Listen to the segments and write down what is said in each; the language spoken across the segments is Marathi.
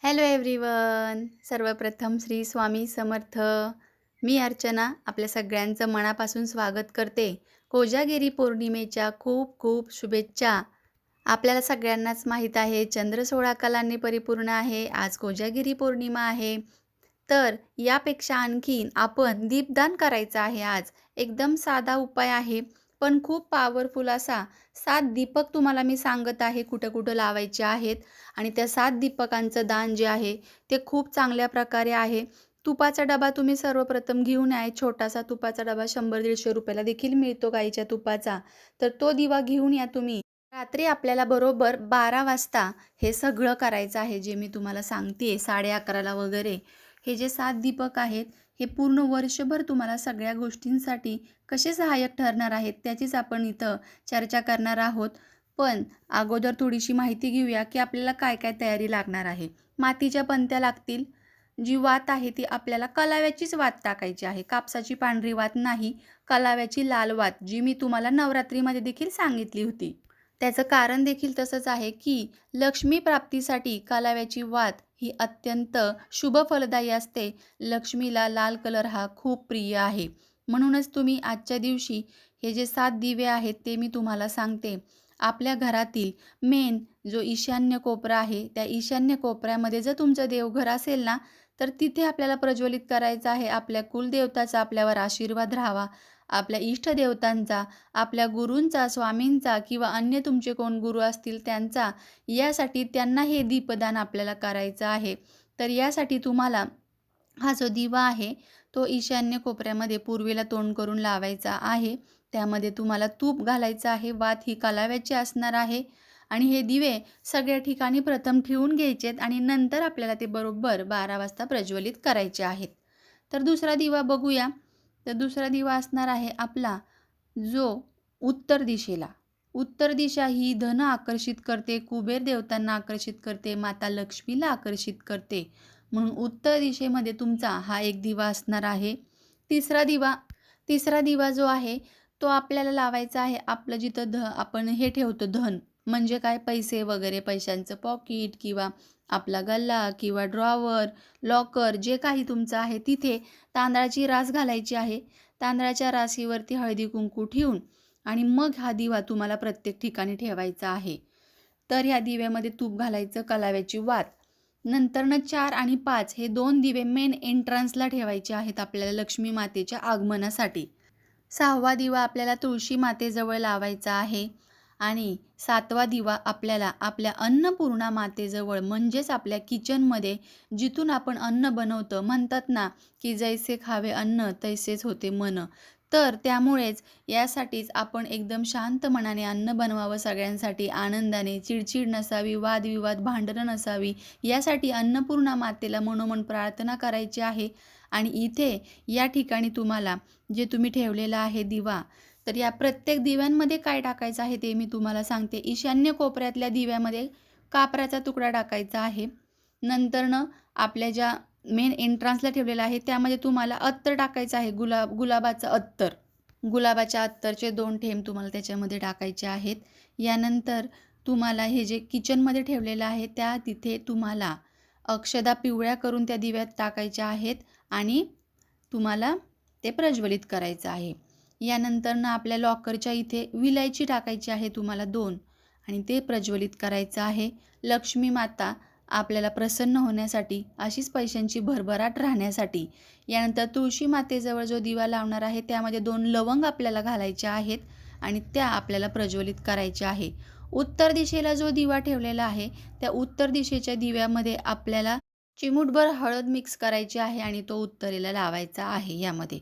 Hello everyone. सर्वप्रथम श्री स्वामी समर्थ. मी अर्चना आपल्या सगळ्यांचं मनापासून स्वागत करते. कोजागिरी पौर्णिमेच्या खूप खूप शुभेच्छा. आपल्याला सगळ्यांनाच माहीत आहे चंद्र 16 कलांनी परिपूर्ण आहे. आज कोजागिरी पौर्णिमा आहे. तर यापेक्षा आणखीन आपण दीपदान करायचं आहे आज. एकदम साधा उपाय आहे, पण खूप पॉवरफुल असा 7 दीपक तुम्हाला मी सांगत आहे कुठं-कुठं लावायचे आहेत आणि त्या 7 दीपकांचं दान जे आहे ते खूप चांगल्या प्रकारे आहे. तुपाचा डबा तुम्ही सर्वप्रथम घेऊन या. छोटासा तुपाचा डबा ₹100-150 ला देखील मिळतो गाईच्या तुपाचा. तर तो दिवा घेऊन या तुम्ही. रात्री आपल्याला बरोबर 12 वाजता हे सगळं करायचं आहे, जे मी तुम्हाला सांगते 11:30ला वगैरे. हे जे 7 दीपक आहेत, हे पूर्ण वर्षभर तुम्हाला सगळ्या गोष्टींसाठी कसे सहाय्यक ठरणार आहेत, त्याचीच आपण इथं चर्चा करणार आहोत. पण अगोदर थोडीशी माहिती घेऊया, की आपल्याला काय-काय तयारी लागणार आहे. मातीच्या पंत्या लागतील. जी वात आहे ती आपल्याला कलाव्याचीच वात टाकायची आहे. कापसाची पांढरी वात नाही, कलाव्याची लाल वात, जी मी तुम्हाला नवरात्रीमध्ये देखील सांगितली होती. त्याचं कारण देखील तसंच आहे, की लक्ष्मी प्राप्तीसाठी कालाव्याची वात ही अत्यंत शुभ फलदायी असते. लक्ष्मीला लाल कलर हा खूप प्रिय आहे. म्हणूनच तुम्ही आजच्या दिवशी हे जे 7 दिवे आहेत ते मी तुम्हाला सांगते. आपल्या घरातील मेन जो ईशान्य कोपरा आहे, त्या ईशान्य कोपऱ्यामध्ये जर तुमचं देवघर असेल ना, तर तिथे आपल्याला प्रज्वलित करायचं आहे. आपल्या कुलदेवताचा आपल्यावर आशीर्वाद राहावा, आपल्या इष्टदेवतांचा, आपल्या गुरूंचा, स्वामींचा किंवा अन्य तुमचे कोण गुरु असतील त्यांचा, यासाठी त्यांना हे दीपदान आपल्याला करायचं आहे. तर यासाठी तुम्हाला हा जो दिवा आहे, तो ईशान्य कोपऱ्यामध्ये पूर्वेला तोंड करून लावायचा आहे. त्यामध्ये तुम्हाला तूप घालायचं आहे. वात ही कालाव्याची असणार आहे आणि हे दिवे सगळ्या ठिकाणी प्रथम ठेवून घ्यायचेत आणि नंतर आपल्याला ते बरोबर 12 वाजता प्रज्वलित करायचे आहेत. तर दुसरा दिवा बघूया. तर दुसरा दिवा असणार आहे आपला जो उत्तर दिशेला. उत्तर दिशा ही धन आकर्षित करते, कुबेर देवतांना आकर्षित करते, माता लक्ष्मीला आकर्षित करते. म्हणून उत्तर दिशेमध्ये तुमचा हा एक दिवा असणार आहे. तिसरा दिवा तिसरा दिवा जो आहे तो आपल्याला लावायचा आहे आपलं जिथं आपण हे ठेवतो धन, म्हणजे काय पैसे वगैरे, पैशांचं पॉकेट किंवा आपला गल्ला किंवा ड्रॉवर, लॉकर जे काही तुमचं आहे तिथे तांदळाची रास घालायची आहे. तांदळाच्या राशीवरती हळदी-कुंकू ठेवून आणि मग हा दिवा तुम्हाला प्रत्येक ठिकाणी ठेवायचा आहे. तर ह्या दिव्यामध्ये तूप घालायचं, कलाव्याची वात. नंतरनं 4 आणि 5 हे 2 दिवे मेन एंट्रन्सला ठेवायचे आहेत आपल्याला लक्ष्मी मातेच्या आगमनासाठी. 6वा दिवा आपल्याला तुळशी मातेजवळ लावायचा आहे आणि 7वा दिवा आपल्याला आपल्या अन्नपूर्णा मातेजवळ, म्हणजेच आपल्या किचनमध्ये जिथून आपण अन्न बनवतो. म्हणतात ना, की जैसे खावे अन्न तैसेच होते मन. तर त्यामुळेच यासाठीच आपण एकदम शांत मनाने अन्न बनवावं सगळ्यांसाठी, आनंदाने, चिडचिड नसावी, वादविवाद, भांडणं नसावी, यासाठी अन्नपूर्णा मातेला मनोमन प्रार्थना करायची आहे. आणि इथे या ठिकाणी तुम्हाला जे तुम्ही ठेवलेला आहे दिवा, तर या प्रत्येक दिव्यांमध्ये काय टाकायचं आहे ते मी तुम्हाला सांगते. ईशान्य कोपऱ्यातल्या दिव्यामध्ये कापराचा तुकडा टाकायचा आहे. नंतरनं आपल्या ज्या मेन एंट्रन्सला ठेवलेला आहे त्यामध्ये तुम्हाला अत्तर टाकायचं आहे. गुलाबाचं अत्तर. गुलाबाच्या अत्तरचे 2 थेंब तुम्हाला त्याच्यामध्ये टाकायचे आहेत. यानंतर तुम्हाला हे जे किचनमध्ये ठेवलेलं आहे त्या तिथे तुम्हाला अक्षदा पिवळ्या करून त्या दिव्यात टाकायच्या आहेत आणि तुम्हाला ते प्रज्वलित करायचं आहे. यानंतरनं आपल्या लॉकरच्या इथे विलायची टाकायची आहे तुम्हाला 2 आणि ते प्रज्वलित करायचं आहे. लक्ष्मी माता आपल्याला प्रसन्न होण्यासाठी, अशीच पैशांची भरभराट राहण्यासाठी. यानंतर तुळशी मातेजवळ जो दिवा लावणार आहे त्यामध्ये 2 लवंग आपल्याला घालायच्या आहेत आणि त्या आपल्याला प्रज्वलित करायच्या आहे. उत्तर दिशेला जो दिवा ठेवलेला आहे त्या उत्तर दिशेच्या दिव्यामध्ये आपल्याला चिमूटभर हळद मिक्स करायची आहे आणि तो उत्तरेला लावायचा आहे. यामध्ये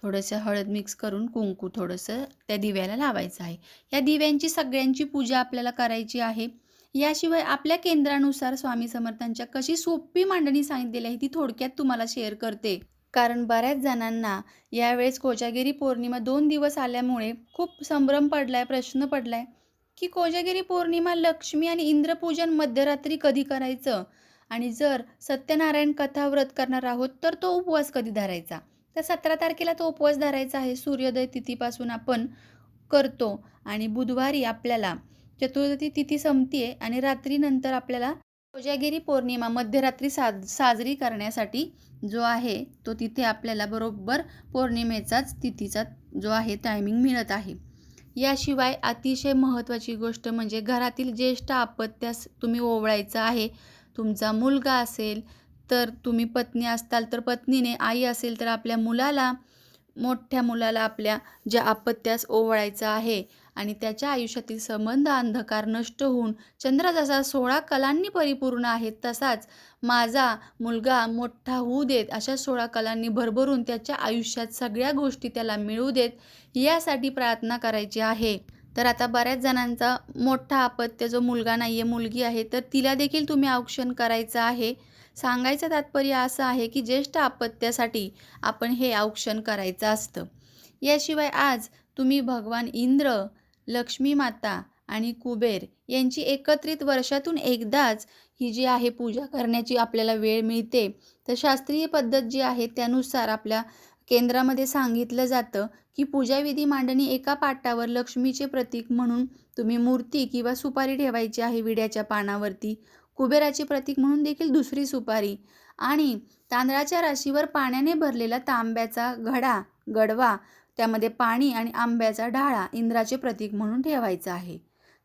थोडंसं हळद मिक्स करून कुंकू थोडंसं त्या दिव्याला लावायचं आहे. या दिव्यांची सगळ्यांची पूजा आपल्याला करायची आहे. याशिवाय आपल्या केंद्रानुसार स्वामी समर्थांच्या कशी सोपी मांडणी सांगितलेली आहे ती थोडक्यात तुम्हाला शेअर करते. कारण बऱ्याच जणांना यावेळेस कोजागिरी पौर्णिमा 2 दिवस आल्यामुळे खूप संभ्रम पडलाय, प्रश्न पडलाय, की कोजागिरी पौर्णिमा, लक्ष्मी आणि इंद्रपूजन मध्यरात्री कधी करायचं? आणि जर सत्यनारायण कथा व्रत करणार आहोत तर तो उपवास कधी धरायचा? तर 17 तारखेला तो उपवास धरायचा आहे. सूर्योदय तिथीपासून आपण करतो आणि बुधवारी आपल्याला चतुर्थी तिथी संपते आणि रात्रीनंतर आपल्याला कोजागिरी पौर्णिमा मध्यरात्री साजरी करण्यासाठी जो आहे तो तिथे आपल्याला बरोबर पौर्णिमेचाच तिथीचा जो आहे टायमिंग मिळत आहे. याशिवाय अतिशय महत्त्वाची गोष्ट म्हणजे घरातील ज्येष्ठ अपत्यास तुम्ही ओवाळायचं आहे. तुमचा मुलगा असेल तर तुम्ही पत्नी असताल तर पत्नीने, आई असेल तर आपल्या मुलाला, मोठ्या मुलाला आपल्या ज्या अपत्यास ओवाळायचं आहे आणि त्याच्या आयुष्यातील संबंध अंधकार नष्ट होऊन चंद्र जसा 16 कलांनी परिपूर्ण आहे तसाच माझा मुलगा मोठा होऊ देत, अशा 16 कलांनी भरभरून त्याच्या आयुष्यात सगळ्या गोष्टी त्याला मिळू देत, यासाठी प्रार्थना करायची आहे. तर आता बऱ्याच जणांचा मोठा अपत्य जो मुलगा नाही आहे, मुलगी आहे, तर तिला देखील तुम्ही औक्षण करायचं आहे. सांगायचं तात्पर्य असं आहे की ज्येष्ठ अपत्यासाठी आपण हे औक्षण करायचं असतं. याशिवाय आज तुम्ही भगवान इंद्र, लक्ष्मी माता आणि कुबेर यांची एकत्रित वर्षातून एकदाच ही जी आहे पूजा करण्याची आपल्याला वेळ मिळते. तर शास्त्रीय पद्धत जी आहे त्यानुसार आपल्या केंद्रामध्ये सांगितलं जातं की पूजाविधी मांडणी एका पाटावर लक्ष्मीचे प्रतीक म्हणून तुम्ही मूर्ती किंवा सुपारी ठेवायची आहे विड्याच्या पानावरती. कुबेराचे प्रतीक म्हणून देखील दुसरी सुपारी आणि तांदळाच्या राशीवर पाण्याने भरलेला तांब्याचा गडवा, त्यामध्ये पाणी आणि आंब्याचा ढाळा इंद्राचे प्रतीक म्हणून ठेवायचा आहे.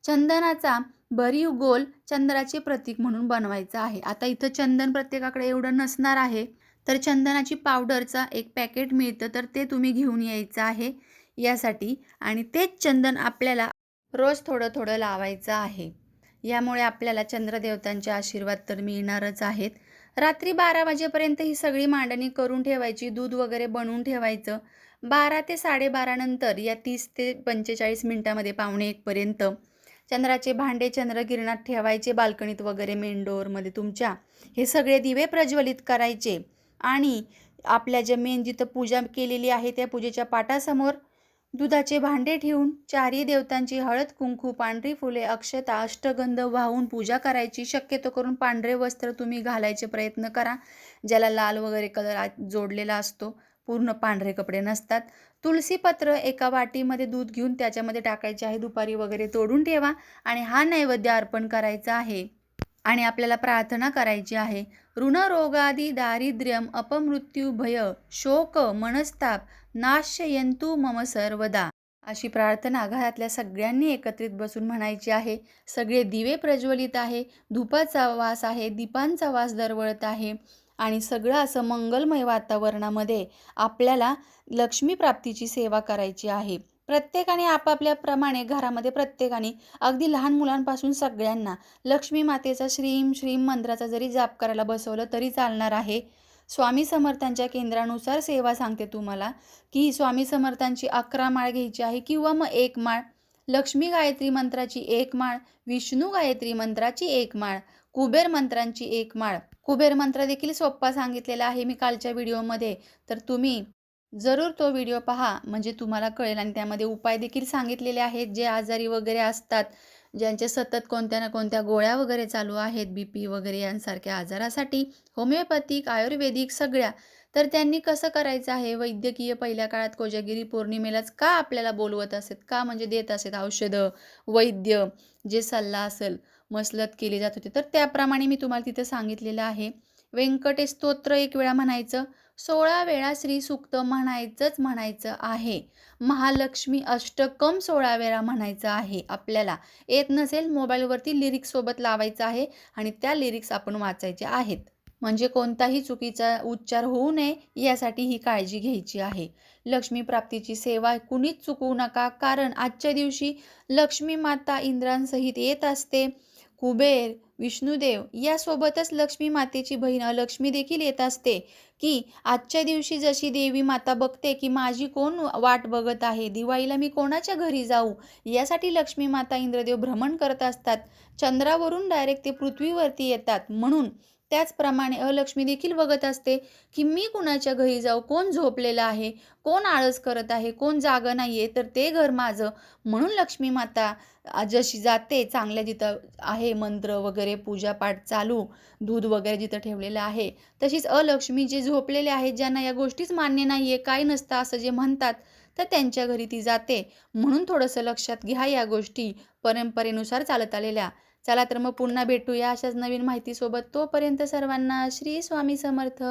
चंदनाचा भरीव गोल चंद्राचे प्रतीक म्हणून बनवायचा आहे. आता इथं चंदन प्रत्येकाकडे एवढं नसणार आहे, तर चंदनाची पावडरचा एक पॅकेट मिळतं, तर ते तुम्ही घेऊन यायचं आहे यासाठी. आणि तेच चंदन आपल्याला रोज थोडं थोडं लावायचं आहे. यामुळे आपल्याला चंद्रदेवतांचे आशीर्वाद तर मिळणारच आहेत. रात्री 12 वाजेपर्यंत ही सगळी मांडणी करून ठेवायची, दूध वगैरे बनवून ठेवायचं. 12 ते 12:30 नंतर या 30 ते 45 मिनटामध्ये पावणे 1 पर्यंत चंद्राचे भांडे चंद्रकिरणात ठेवायचे, बाल्कनीत वगैरे मेन डोअरमध्ये तुमच्या. हे सगळे दिवे प्रज्वलित करायचे आणि आपल्या ज्या मेन जिथं पूजा केलेली आहे त्या पूजेच्या पाटासमोर दुधाचे भांडे ठेवून चारही देवतांची हळद, कुंकू, पांढरी फुले, अक्षता, अष्टगंध वाहून पूजा करायची. शक्यतो करून पांढरे वस्त्र तुम्ही घालायचे प्रयत्न करा. ज्याला लाल वगैरे कलर जोडलेला असतो, पूर्ण पांढरे कपडे नसतात. तुळशीपत्र एका वाटीमध्ये दूध घेऊन त्याच्यामध्ये टाकायचे आहे. दुपारी वगैरे तोडून ठेवा आणि हा नैवेद्य अर्पण करायचा आहे. आणि आपल्याला प्रार्थना करायची आहे. ऋणरोगादि दारिद्र्यम अपमृत्यू भय शोक मनस्ताप नाशयन्तु मम सर्वदा, अशी प्रार्थना घरातल्या सगळ्यांनी एकत्रित बसून म्हणायची आहे. सगळे दिवे प्रज्वलित आहे, धुपाचा वास आहे, दीपांचा वास दरवळत आहे आणि सगळं असं मंगलमय वातावरणामध्ये आपल्याला लक्ष्मी प्राप्तीची सेवा करायची आहे. प्रत्येकाने आपापल्या प्रमाणे घरामध्ये प्रत्येकाने, अगदी लहान मुलांपासून सगळ्यांना लक्ष्मी मातेचा श्रीम श्रीम मंत्राचा जरी जाप करायला बसवलं तरी चालणार आहे. स्वामी समर्थांच्या केंद्रानुसार सेवा सांगते तुम्हाला की स्वामी समर्थांची 11 माळ घ्यायची आहे किंवा मग 1 माळ, लक्ष्मी गायत्री मंत्राची 1 माळ, विष्णू गायत्री मंत्राची 1 माळ, कुबेर मंत्रांची 1 माळ. कुबेर मंत्र देखील सोप्पा सांगितलेला आहे मी कालच्या व्हिडिओमध्ये, तर तुम्ही जरूर तो व्हिडिओ पहा म्हणजे तुम्हाला कळेल. आणि त्यामध्ये उपाय देखील सांगितलेले आहेत. जे आजारी वगैरे असतात, ज्यांचे सतत कोणत्या ना कोणत्या गोळ्या वगैरे चालू आहेत, BP वगैरे यांसारख्या आजारासाठी, होमिओपॅथिक, आयुर्वेदिक सगळ्या, तर त्यांनी कसं करायचं आहे. वैद्यकीय पहिल्या काळात कोजागिरी पौर्णिमेलाच का आपल्याला बोलवत असत, का म्हणजे देत असत औषधं, वैद्य जे सल्ला असेल मसलत केली जात होती, तर त्याप्रमाणे मी तुम्हाला तिथं सांगितलेलं आहे. व्यंकटेश स्तोत्र 1 वेळा म्हणायचं, 16 वेळा श्रीसूक्त म्हणायचं आहे. महालक्ष्मी अष्टकम 16 वेळा म्हणायचं आहे. आपल्याला येत नसेल मोबाईलवरती लिरिक्ससोबत लावायचं आहे आणि त्या लिरिक्स आपण वाचायच्या आहेत. म्हणजे कोणताही चुकीचा उच्चार होऊ नये यासाठी ही काळजी घ्यायची आहे. लक्ष्मी प्राप्तीची सेवा कुणीच चुकवू नका, कारण आजच्या दिवशी लक्ष्मी माता इंद्रांसहित येत असते. कुबेर, विष्णुदेव यासोबतच लक्ष्मी मातेची बहीण लक्ष्मी देखील येत असते, की आजच्या दिवशी जशी देवी माता बघते की माझी कोण वाट बघत आहे, दिवाळीला मी कोणाच्या घरी जाऊ, यासाठी लक्ष्मी माता इंद्रदेव भ्रमण करत असतात. चंद्रावरून डायरेक्ट ते पृथ्वीवरती येतात. म्हणून त्याचप्रमाणे अलक्ष्मी देखील बघत असते की मी कुणाच्या घरी जाऊ, कोण झोपलेलं आहे, कोण आळस करत आहे, कोण जागं नाही आहे, तर ते घर माझं. म्हणून लक्ष्मी माता जशी जाते चांगल्या जिथं आहे मंत्र वगैरे पूजापाठ चालू, दूध वगैरे जिथं ठेवलेलं आहे, तशीच अलक्ष्मी जे झोपलेले आहेत, ज्यांना या गोष्टीच मान्य नाही आहे, काही नसतं असं जे म्हणतात, तर त्यांच्या घरी ती जाते. म्हणून थोडंसं लक्षात घ्या या गोष्टी, परंपरेनुसार चालत आलेल्या. चला तर मग पुन्हा भेटूया अशाच नवीन माहितीसोबत. तोपर्यंत सर्वांना श्री स्वामी समर्थ.